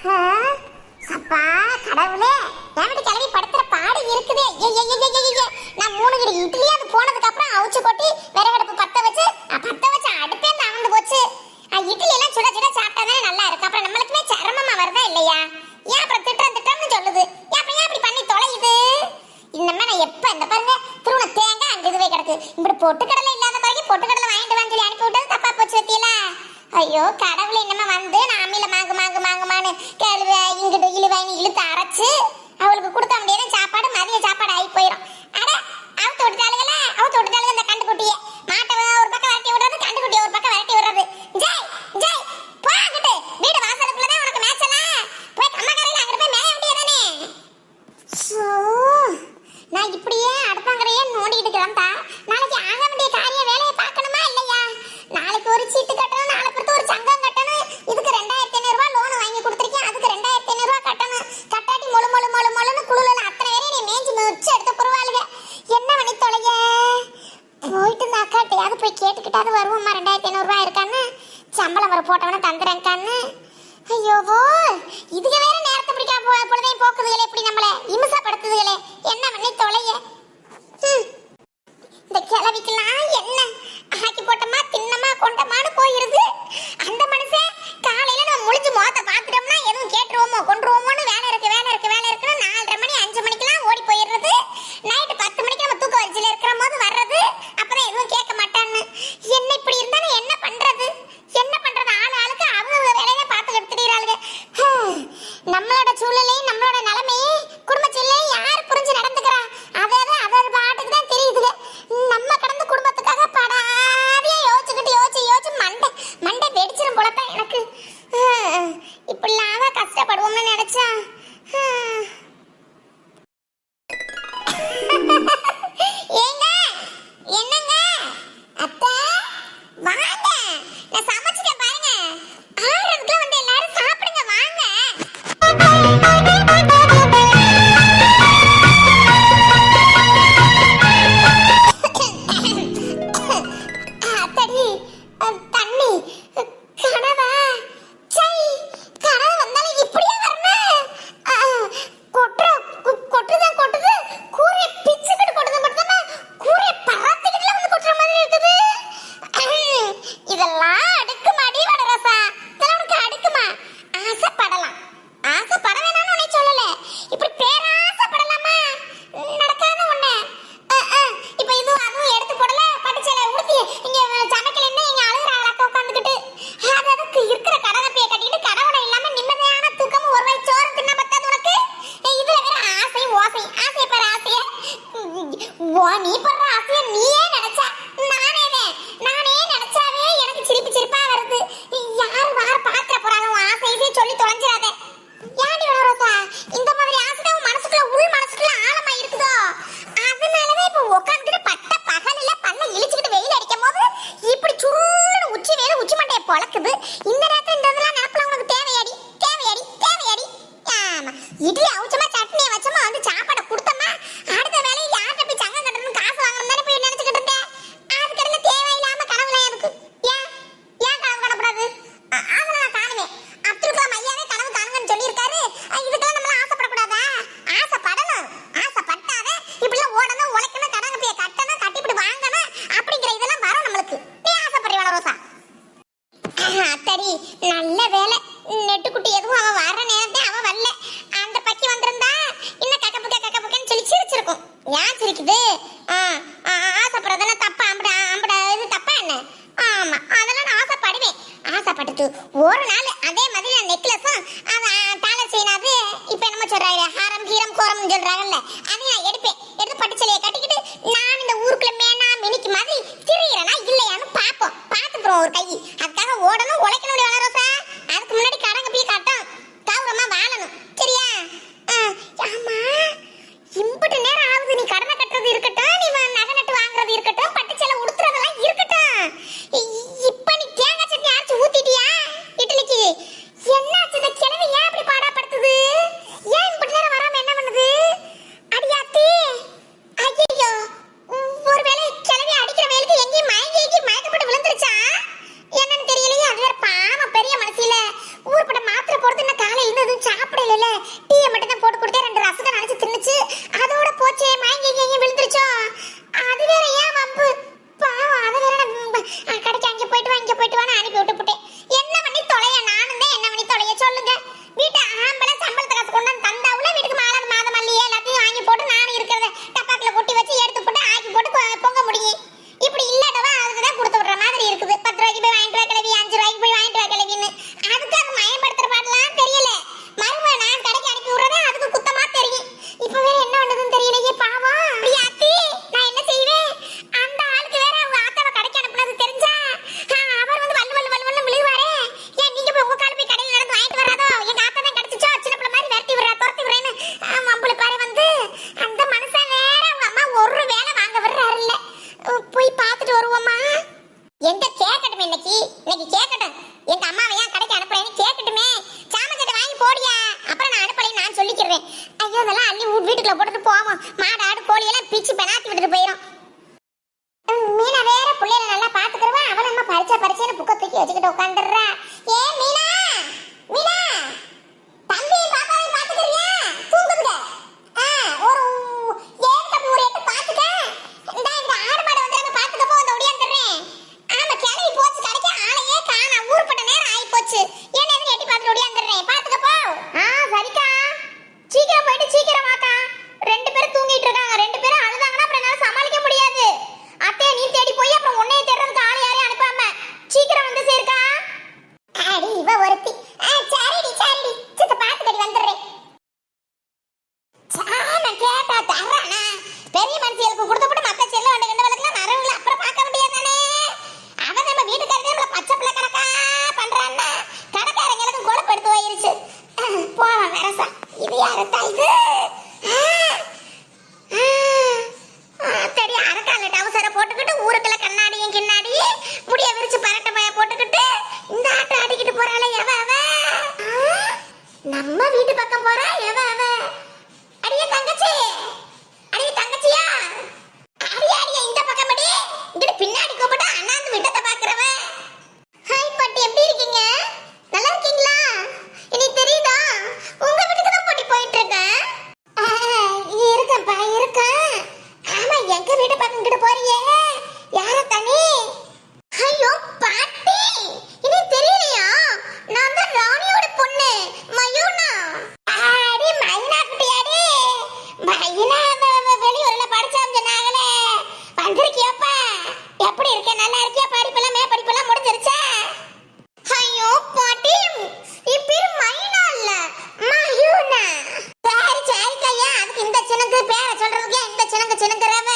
அப்பா கடவுளே, என்கிட்ட கிளம்பி படுத்துற பாடு இருக்குதே. நான் 3 கிலோ இட்லி அது போனதுக்கு அப்புறம் அவிச்சு கொட்டி விறகடுப்பு பத்த வச்சு அடுப்பே அமர்ந்து போச்சு. இட்லி எல்லாம் சுட சுட சாப்பிட்டாதானே நல்லா இருக்கு. அப்புறம் நம்மளுக்குமே சரமமா வருதா இல்லையா? ஏன் அப்புறம் திட்டம்னு சொல்லுது. அப்புறம் ஏன் அப்படி பண்ணி தொலையுது? இன்னமே நான் எப்ப இந்த பாருங்க திருவண்ண தேங்காய் அங்க இதுவே கிடக்கு. இப்படி பொட்டுக்கடலை இல்லாத வரைக்கும் பொட்டுக்கடலை வாங்கிட்டு வான்னு சொல்லி அனுப்பி விட்டது தப்பா போச்சு வத்தியல. ஐயோ கடவுளை இன்னமே வந்து நான் அம்மியில மாங்கு கேள்வி இங்கிட்டு இழுவாயின்னு இழுத்து அரைச்சு அவளுக்கு கொடுக்க முடியாத சாப்பாடு மதிய சாப்பாடு ஆகி போயிடும். அட அவுத்து விட்டுட்டாளுங்க இந்த கண்டுக்குட்டியை. மாட்டை ஒரு பக்கம் விரட்டி விடுறது, கண்டுக்குட்டியை ஒரு பக்கம் விரட்டி விடுறது. ஜெய் ஜெய் போகிட்டு வீடு வாசலுக்குள்ளதான் உனக்கு மேய்ச்சலாம். போய் கம்மக்கரையில் அங்கிட்டு போய் மேய வேண்டியதானே. நான் இப்படியே அடுப்பாங்கரையே நோண்டிக்கிட்டு கிடந்தா நாளைக்கு ஆக வேண்டிய காரிய வேலையை பார்க்கணுமா இல்லையா? நாளைக்கு ஒரு சீட்டு கட்டணும், நாளை பொறுத்து ஒரு சங்கம் கட்டணும். இதுக்கு 2500 ரூபாய் லோன் வாங்கி கொடுத்துருக்கேன், அதுக்கு 2500 ரூபாய் கட்டணும். கட்டாட்டி மொழுன்னு குழுல அத்தனை பேரையும் நீ மேய்ச்சி மிச்சு எடுத்து புருவாளுங்க. என்ன பண்ணி தொலைய போயிட்டு இந்த அக்காட்டையாவது போய் கேட்டுக்கிட்டாவது வருவோம்மா 2500 ரூபாய் இருக்கான்னு, சம்பளம் வர போட்டவன தந்துறேன்கான்னு. ஐயோவோ இதுக்கு வேற நேரத்தை பிடிக்காம பொழுதையும் போக்குதுகளே, இப்படி நம்மளை இம்சப்படுத்துதுகளே. என்ன பண்ணி தொலைய இந்த கிளவிக்கலாம் என்ன ஆக்கி போட்டமா தின்னமா கொண்டமானு போயிருது. அந்த மனுஷன் காலையில நம்ம முழிச்சு மோத்த பாத்துட்டோம்னா எதுவும் கேட்டுருவோமோ கொண்டுருவோமோன்னு வேலை இருக்குன்னு 4:30 மணி 5 மணிக்கெல்லாம் ஓடி போயிடுறது. நைட்டு 10 மணிக்கு நம்ம தூக்க வரிசையில இருக்கிற போது வர்றது. அப்பதான் எதுவும் கேட்க மாட்டான்னு. என்ன இப்படி இருந்தாலும் என்ன பண்றது ஆளுக்கு அவங்க வேலையை பார்த்து எடுத்துடுறாளுங்க. நம்மளோட சூழ்நிலையும் நம்மளோட நிலைமையும் குடும்ப சூழ்நிலையும் யார் புரிஞ்சு நடந்துக்கிறா? அதாவது பாட்டுக்கு தான் தெரியுதுங்க. நம்ம கடந்து குடும்பத்துக்காக படாதியா யோசிச்சு மண்டை வெடிச்சிடும் போலத்தான் எனக்கு. இப்படிலாம் கஷ்டப்படுவோம்னு நினைச்சா ஏங்க என்னங்க அத்தை வாங்க, நான் சமைச்சிட்டேன் பாருங்க. ஆறதுக்குள்ள வந்து எல்லாரும் சாப்பிடுங்க வாங்க. அத்தடி தண்ணி கனவா சை கனவு வந்தாலும் இப்படியே வரணும். கொட்டுது கூரை பிச்சுக்கிட்டு கொட்டுது மட்டும்தான் கூரை பறத்துக்கிட்டுல வந்து கொட்டுற மாதிரி இருக்குது. இதெல்லாம் அடுக்குமாடி வடரசா, இதெல்லாம் உனக்கு அடுக்குமா? ஆசைப்பட வேணாம்னு உன்னை சொல்லல, இப்படி பேராசைப்படலாமா? நடக்காத ஒண்ணு. இப்ப இதுவும் அதுவும் எடுத்து போடல, பட்டுச்சேலை உடுத்தி இங்க சமைக்கலன்னு இங்க அழுகுறாங்களா உட்காந்துக்கிட்டு. அதுக்கு இருக்கிற கடகப்பையை கட்டிக்கிட்டு கடவுளை இல்லாம நிம்மதியான தூக்கமும் ஒரு வயசு சோறு தின்னா பத்தாது உனக்கு. இதுல வேற ஆசையை பெற ஆசைய நீ படுற ஆசைய நீயே நினைச்சா நானே நினைச்சாவே எனக்கு சிரிப்பா வருது. யாரு பாத்திர போறாங்க உன் ஆசையே சொல்லி தொலைஞ்சிடாத. யாடி வரோசா இந்த மாதிரி ஆசை உன் மனசுக்குள்ள ஆழமா இருக்குதோ? அதனாலதான் இப்ப உட்காந்துட்டு பட்ட பகலில பல்ல இழிச்சுக்கிட்டு வெயில் அடிக்கும் போது இப்படி சுருன்னு உச்சி மண்டைய பொழக்குது. இந்த நேரத்துல இந்த இதெல்லாம் நினப்புல உனக்கு தேவையாடி. ஆமா இட்லி அவுச்சமா சட்னியை வச்சமா வந்து சாப்பாடை கொடுத்தமா அடுத்த வேலையை யார்கிட்ட போய் சங்கம் கட்டணும்னு காசு வாங்கணும் தானே போய் நினைச்சுக்கிட்டு இருந்தேன். அதுக்கடல தேவையில்லாம கனவுல எனக்கு ஏன் கனவு காணப்படாது? அதெல்லாம் நான் காணுவேன். அப்துல் கலாம் ஐயாவே கனவு காணுங்கன்னு சொல்லியிருக்காரு. இதுக்கெல்லாம் நம்மள ஆசைப்படக்கூடாதா? ஆசைப்பட்டாவே இப்படிலாம் ஓடணும் உழைக்கணும் கடகப்பைய கட்டணும் கட்டிப்பிடி வாங்கணும் அப்படிங்கிற இதெல்லாம் வரும் நம்மளுக்கு. நீ ஆசைப்படுறீங்களா ரோசா? அத்தடி நல்ல வேலை நெட்டுக்குட்டி எதுவும் அவன் வர நேரத்தை அவன் வரல. அந்த பக்கி வந்திருந்தா இன்னும் கக்கப்புக்கன்னு சொல்லி சிரிச்சிருக்கும். ஏன் சிரிக்குது? ஆசைப்படுறதுன்னா தப்பா? அம்பட இது தப்பா என்ன? ஆமா அதெல்லாம் நான் ஆசைப்பட்டுட்டு ஒரு நாள் அதே மாதிரி நான் நெக்லஸும் டாலர் செய்யினாது இப்ப என்னமோ சொல்றாங்க ஹாரம் ஹீரம் கோரம்னு சொல்றாங்கல்ல, அதையும் நான் எடுத்து பட்டுச்சலையை கட்டிக்கிட்டு நான் இந்த ஊருக்குள்ள மேனா மினிக்கு மாதிரி திரியிறேனா இல்லையான்னு பார்த்துக்கிறோம் ஒரு கை. அதுக்காக ஓடணும் உழைக்கணும் வளரோசா. அதுக்கு முன்னாடி கடங்க போய் கட்டும் கௌரவமா வாழணும் சரியா? ஆமா இம்புட்டு நேரம் ஆகுது. நீ கடனை கட்டுறது இருக்கட்டும், நீ நகை நட்டு வாங்குறது இருக்கட்டும், பட்டுச்சலை உடுத்துறதெல்லாம் இருக்கட்டும். இப்ப நீ தேங்காய் சட்னி அரைச்சு ஊத்திட்டியா இட்லிக்கு? என்னாச்சு இந்த கிழவி நீ கேட்கட்டும். எங்க அம்மாவை ஏன் கடைக்கு அனுப்புறேன்னு கேட்கட்டுமே. சாமச்சட்டை வாங்கி போடியா, அப்புறம் நான் அனுப்பலைன்னு நான் சொல்லிக்கிறேன். ஐயோ இதெல்லாம் அள்ளி வீட்டுக்குள்ள போட்டுட்டு போவோம். மாடு ஆடு கோழி எல்லாம் பிச்சு பெனாத்தி விட்டுட்டு போயிடும். மீனா வேற பிள்ளைகளை நல்லா பாத்துக்கிறவா, அவன் நம்ம பரிச்சைன்னு புக்க தூக்கி வச்சுக்கிட்டு உட்காந்துடுறா. ஏ மீனா, மீனா தம்பி பாப்பாவை பாத்துக்கிறியா? தூங்குதுங்க. ஒரு ஏன் தம்பி ஒரு எட்டு பாத்துக்க. இந்த ஆடு மாடு வந்து நம்ம பாத்துக்க போ, அந்த ஒடியாந்துறேன். ஆமா கிளம்பி போச்சு கடைக்கு, ஆளையே காணா. ஊர்பட்ட நேரம் ஆகி போச்சு. என்ன எதுக்கு எட்டி பார்த்துட்டு ஒடியாந்துறேன், பாத்துக்க போ. சரிக்கா, சீக்கிரம் போயிட்டு சீக்கிரம் வாக்கா. 2 பேரும் தூங்கிட்டு இருக்காங்க. 2 பேரும் அழுதாங்கன்னா அப்புறம் என்னால சமாளிக்க முடியாது. அத்தையை நீ தேடி போய் அப்புறம் உன்னைய தேடுறதுக்கு ஆள் யாரையும் அனுப்பாம சீக்கிரம் வந்து சேர்க்கா. அடி இவ ஒருத்தி. சரிடி சித்த பாத்துக்கடி வந்துடுறேன். நான் கேட்டா தர்றானா? பெரிய மனுஷிகளுக்கு கொடுத்தப்பட்டு மத்த செல்ல வண்டி கண்டவளுக்குலாம் நரவுல அப்புறம் பார்க்க முடியாதானே? அவன் நம்ம வீட்டுக்காரதே நம்மள பச்சை பிள்ளை கணக்கா பண்றான்னா கடைக்காரங்களுக்கு கொழுப்படுத்து போயிருச்சு. போவான் வரசா. இது யாருத்தா இது? தெரிய அரக்கால டவுசரை போட்டுக்கிட்டு ஊருக்குள்ள கண்ணாடியும் கிண்ணாடியும் முடிய விரிச்சு பரட்ட பய போட்டுக்கிட்டு இந்த ஆட்டம் ஆடிக்கிட்டு போறாளே எவ அவ? நம்ம வீட்டு பக்கம் போறா எவ அவ? அடியே தங்கச்சி, அடியே தங்கச்சியா, அடியே இந்த பக்கம் அடி. இங்கிட்டு பின்னாடி கூப்பிட்டு அண்ணாந்து விட்டத்தை பாக்குறவ. ஹாய் பாட்டி, எப்படி இருக்கீங்க? நல்லா இருக்கீங்களா? இனி தெரியுதா? உங்க வீட்டுக்கு தான் போட்டி போயிட்டு இருக்கேன். இருக்கேன்ப்பா இருக்கேன். ஆமா எங்க வீட்டு பக்கம் கிட்ட போறியே, யார தனி? ஐயோ பாட்டி, இனி தெரியலையா? நான் தான் ராணியோட பொண்ணு மயூனா. அடி மைனா குட்டியாடி, மைனா வெளியூர்ல படிச்சாம் சொன்னாங்களே, வந்திருக்கியாப்பா? எப்படி இருக்க? நல்லா இருக்கியா? படிப்பெல்லாம் படிப்பெல்லாம் முடிஞ்சிருச்சா? ஐயோ பாட்டி, என் பேரு மைனா இல்ல மயூனா. சரி கையா, அதுக்கு இந்த சின்னக்கு பேரை சொல்றதுக்கு இந்த சின்னங்கிறவ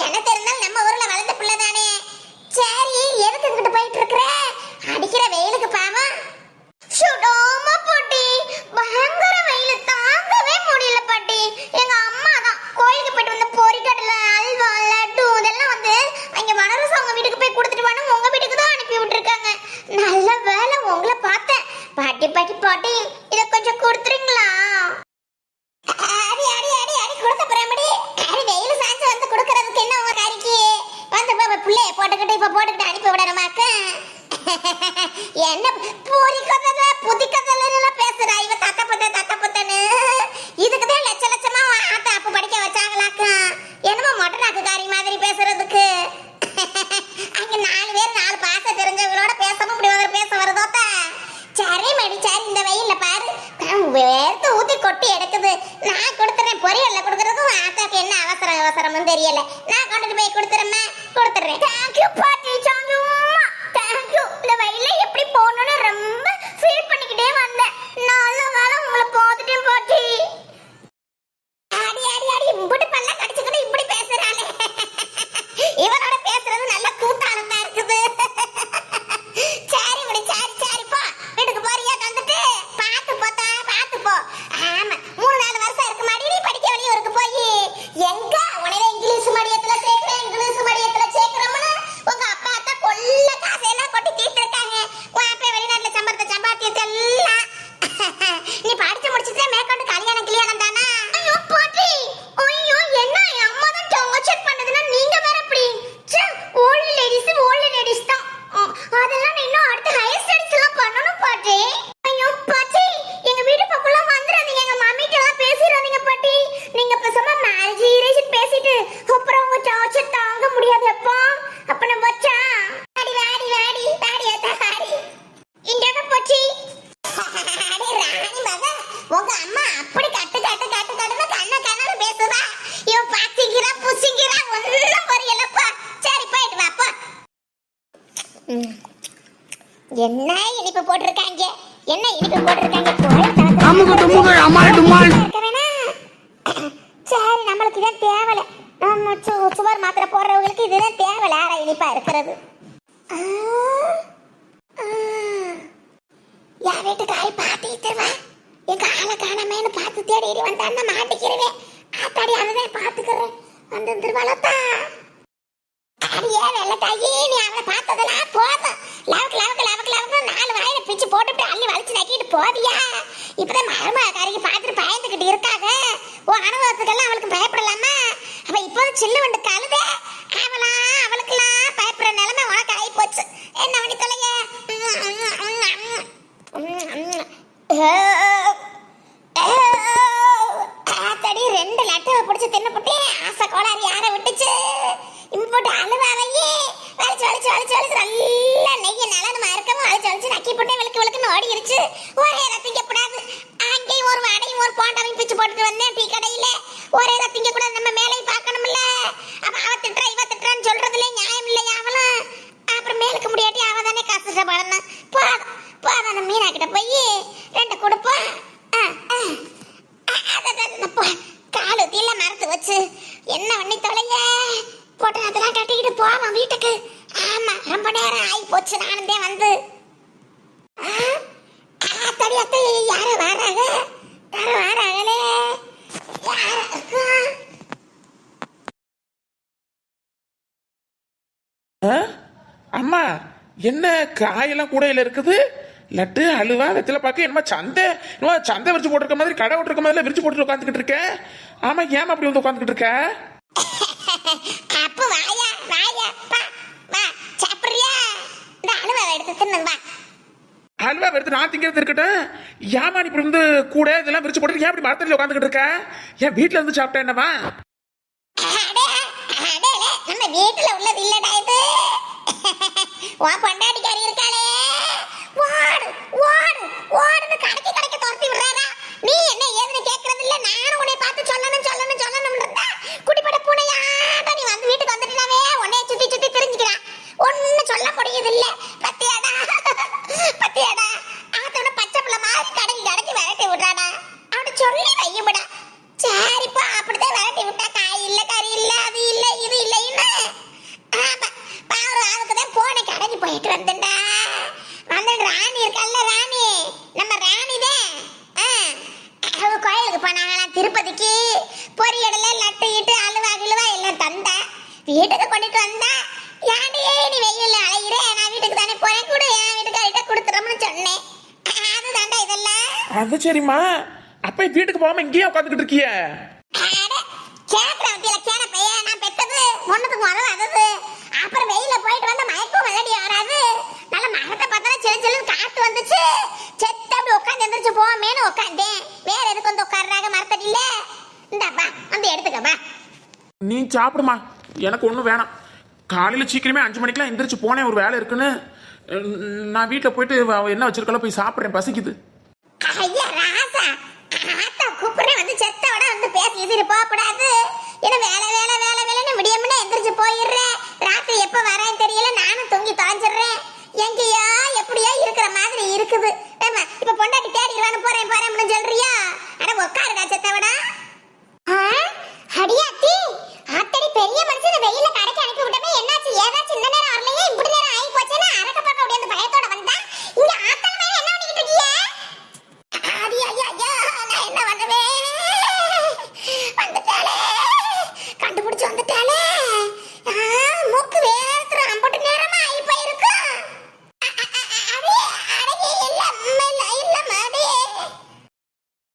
எனக்கு இருந்தாலும் நம்ம ஊர்ல வளர்ந்த பிள்ளை தானே. சரி எதுக்கு இங்கிட்டு போயிட்டு இருக்கிற? அடிக்கிற வெயிலுக்கு பாவம். சுடாம பாட்டி, பயங்கர வெயில் தாங்கவே முடியல பாட்டி. எங்க அம்மா தான் கோயிலுக்கு போயிட்டு வந்து பொரிக்கடலை அல்வா லட்டு இதெல்லாம் வந்து அங்க வனரசு அவங்க வீட்டுக்கு போய் கொடுத்துட்டு வாங்க, உங்க வீட்டுக்கு தான் அனுப்பி விட்டுருக்காங்க. நல்ல வேலை உங்களை பார்த்தேன். பாட்டி பாட்டி பாட்டி, இதை கொஞ்சம் கொடுத்துறீங்களா? கொடுத்த பிரமடி, வெயில் சாஞ்சு வந்து கொடுக்கறதுக்கு என்ன உங்க காரிக்கு வந்து பிள்ளைய போட்டுக்கிட்டு இப்ப போட்டுக்கிட்டு அனுப்பி விடணுமாக்க? என்ன பூரி கதல புதி கதல பேசுறா இவ? தத்த புத்தன்னு இதுக்குதான் லட்சமா ஆத்த அப்ப படிக்க வச்சாங்களாக்கா. என்னமோ மொட்டனாக்கு காரி மாதிரி பேசுறதுக்கு. அங்க 4 பேர் 4 பாச தெரிஞ்சவங்களோட பேசவும் இப்படி பேச வருதோத்த. சரி மடி சரி, இந்த வெயில்ல பாரு வேர்த்து ஊத்தி கொட்டி எடுக்குது. நான் கொடுத்துறேன், பொரியல்ல கொடுக்கறதுக்கும் ஆத்தாக்கு என்ன அவசரம்னு தெரியல. நான் கொண்டுட்டு போய் கொடுத்துறேன். தேங்க்யூ பாட்டி, தேங்க்யூ. இந்த வெயில்ல எப்படி போகணும்னு ரொம்ப ஃபீல் பண்ணிக்கிட்டே வந்தேன். நல்ல வேலை உங்களை பார்த்துட்டேன் பாட்டி. அடி இப்படி பல்ல கடிச்சுக்கிட்டு இப்படி பேசுறாளே. இவனோட பேசுறது நல்ல கூட்டாளமா இருக்குது. சரி முடி சரி போ, வீட்டுக்கு போறியா? வந்துட்டு பாத்து போ. ஆமா 3-4 வருஷம் இருக்கு மாடி நீ படிக்க வெளியூருக்கு போய். எங்க உனக்கு இங்கிலீஷ் மீடியத்துல சேர்க்கிறோம்னு உங்க அப்பா தான் கொல்ல காசையெல்லாம் கொட்டி தீர்த்து இருக்காங்க. உன் அப்பா வெளிநாட்டுல சம்பாத்தியத்தை எல்லாம் நீ படிச்சு முடிச்சுட்டு மேற்கொண்டு கல்யாணம் தானா? ஐயோ பாட்டி, ஐயோ என்ன அம்மா தான் டார்ச்சர் பண்ணதுன்னா நீங்க வேற அப்படி ஓல்டு லேடிஸ் தான். அதெல்லாம் இன்னும் அடுத்த ஹையர் ஸ்டடீஸ் எல்லாம் பண்ணணும் பாட்டி. ஐயோ பாட்டி, எங்க வீட்டு பக்கம்லாம் வந்துடாதீங்க, எங்க மம்மிட்ட எல்லாம் பேசிடாதீங்க பாட்டி. நீங்க பேசாம மேரேஜ் பேசிட்டு அப்புறம் உங்க டார்ச்சர் தாங்க முடியாது அப்பா. அப்ப நான் வச்சா வாடி இந்தாங்க பாட்டி. அடி ராணி மக, உங்க அம்மா அப்படி கட்டுன்னு கண்ண பேசுதா? இவ பாத்திக்கிறா புசிக்கிறா ஒன்னும் புரியலப்பா. சரி போயிட்டு வாப்பா. என்ன இனிப்பு போட்டிருக்காங்க? சரி நம்மளுக்கு இதான் தேவலை. நம்ம சுவர் மாத்திரை போடுறவங்களுக்கு இதுதான் தேவலை. ஆற இனிப்பா இருக்கிறது. என் வீட்டு காய் பாத்திட்டுவா, எங்க ஆளை காணாமேன்னு பார்த்து தேடி வந்தான்னா மாட்டிக்கிறவே. ஆத்தாடி அதுதான் பாத்துக்கிறேன். வந்து திருவாளத்தா அடியே வெள்ள தாயி, நீ அவளை பார்த்ததெல்லாம் போதும். லவக்கு லவக்கு லவக்கு லவக்கு 4 வாயில பிச்சு போட்டுட்டு அள்ளி வலிச்சு நக்கிட்டு போவியா? இப்பதான் மருமகாரிக்கு பார்த்துட்டு பயந்துகிட்டு இருக்காங்க. உன் அனுபவத்துக்கெல்லாம் அவளுக்கு பயப்படலாமா? அவ இப்போ சில்லு வந்து கழுத. அவளுக்கெல்லாம் பயப்படுற நிலைமை உனக்கு ஆகி போச்சு. என்ன பண்ணி தொலைய? ஆத்தடி 2 லட்டுவை பிடிச்சி தின்னுபுட்டே. ஆசை கோளாறு யாரை விட்டுச்சு? போட்டு அழுவாவையே வலிச்சு வலிச்சு வலிச்சு வலிச்சு நல்லா நெய்ய நலனுமா இருக்கவும் வலிச்சு வலிச்சு நக்கி போட்டே விளக்கு விளக்குன்னு ஓடிடுச்சு. ஒரே ரத்திங்க கூடாது. அங்கேயும் ஒரு வடையும் ஒரு போண்டாவையும் பிச்சு போட்டுட்டு வந்தேன் டீ கடையில. ஒரே ரத்திங்க கூடாது. நம்ம மேலையும் பார்க்கணும்ல. அப்ப அவ திட்டுறா இவ திட்டுறான்னு சொல்றதுல நியாயம் இல்லையா? அவளும் அப்புறம் மேலுக்கு முடியாட்டி அவ தானே கஷ்டப்படணும். போதும் போதும். அந்த மீனா கிட்ட போய் 2 கொடுப்போம். காலு தீல மறந்து வச்சு என்ன பண்ணி தொலைய போட்டு அதெல்லாம் கட்டிக்கிட்டு போவான் வீட்டுக்கு. ஆமா ரொம்ப நேரம் ஆகி போச்சு. நானும் வந்து அத்தடி அத்தை யார வராங்க? யார வராங்களே? அம்மா என்ன காயெல்லாம் கூடையில இருக்குது? லட்டு அழுவா வெத்தில பார்க்க என்னமா சந்தை விரிச்சு போட்டிருக்க மாதிரி கடை விட்டுருக்க மாதிரி விரிச்சு போட்டு உட்காந்துக்கிட்டு இருக்கேன். ஆமா ஏமா அப்படி வந்து உட்காந்துக்கிட்டு இருக்க? அப்ப வாயா வாயா வா சாப்பிடுறியா? இந்த அழுவா எடுத்து தின்னு வா. அல்வா எடுத்து நான் திங்கிறது இருக்கட்டும். ஏமா நீ இப்படி வந்து கூட இதெல்லாம் விரிச்சு போட்டு ஏன் அப்படி மரத்தடியில் உட்காந்துக்கிட்டு இருக்க? ஏன் வீட்டுல இருந்து சாப்பிட்டேன் என்னமா? நம்ம வீட்டுல உள்ளது இல்லடா இது. உன் பொண்டாட்டிக்காரி இருக்காளே, ஓடு ஓடு ஓடுன்னு கடைக்கு கடைக்கு துரத்தி விடுறாரா? நீ என்ன ஏதுன்னு கேட்கறது இல்ல. நானும் உன்னை பார்த்து சொல்லணும் சொல்லணும் சொல்லணும் இருந்தா குடிப்பட பூனையாட்டா நீ வந்து வீட்டுக்கு வந்துட்டுனாவே உன்னைய சுத்தி சுத்தி தெரிஞ்சுக்கிறான். ஒண்ணு சொல்ல முடியுது இல்ல. பத்தியாடா பத்தியாடா ஆத்தோட பச்சை பிள்ளை மாதிரி கடைக்கு கடைக்கு விரட்டி விடுறாடா. அவட சொல்லி வையும்படா. சரிப்பா அப்படித்தான் விரட்டி விட்டா காய் இல்ல கறி இல்ல அது இல்ல இது இல்லைன்னு. ஆமா பாரு அதுக்குதான் போன கடைக்கு போயிட்டு வந்தேன்டா. வந்து ராணி இருக்கல்ல, ராணி நம்ம ராணிதான். அவ கோயிலுக்கு போனாங்களாம் திருப்பதிக்கு. பொரியடல லட்டு இட்டு அழுவா கிழுவா எல்லாம் தந்தா. வீட்டுக்கு கொண்டுட்டு வந்தா. ஏன்டியே நீ வெயில்ல அலையிற? நான் வீட்டுக்கு தானே போறேன், கூட என் வீட்டுக்காரிட்ட கொடுத்துறோம்னு சொன்னேன். அதுதான்டா இதெல்லாம். அது சரிம்மா. அப்ப வீட்டுக்கு போகாம இங்கேயே உட்காந்துக்கிட்டு இருக்கிய? நான் பெத்தது ஒண்ணுக்கு முதல்ல அதது. அப்புறம் வெயில போயிட்டு வந்த மயக்கம் விளையாடி வராது. நல்ல மரத்தை பார்த்தா சில சில காத்து வந்துச்சு. செத்த அப்படி உட்காந்து எந்திரிச்சு போமேனு உட்காந்தேன். வேற எதுக்கு வந்து உட்கார்றாங்க மரத்தடியில? இந்தாப்பா வந்து எடுத்துக்கப்பா. நீ சாப்பிடுமா, எனக்கு ஒன்றும் வேணாம். காலையில் சீக்கிரமே 5 மணிக்கெல்லாம் எந்திரிச்சு போனேன், ஒரு வேலை இருக்குன்னு. நான் வீட்டில் போயிட்டு என்ன வச்சிருக்கல போய் சாப்பிட்றேன், பசிக்குது. ஐயா ராசா, ஆத்தா கூப்பிடுறேன் வந்து செத்தோட வந்து பேசிட்டு போகக்கூடாது. ஏன்னா வேலை வேலை வேலை வேலைன்னு முடியாமனே எந்திரிச்சு போயிடுறேன். ராத்திரி எப்போ வரேன்னு தெரியல. நானும் தூங்கி தொலைஞ்சிடுறேன். எங்கேயோ எப்படியோ இருக்கிற மாதிரி இருக்குது. இப்ப பொண்டாட்டி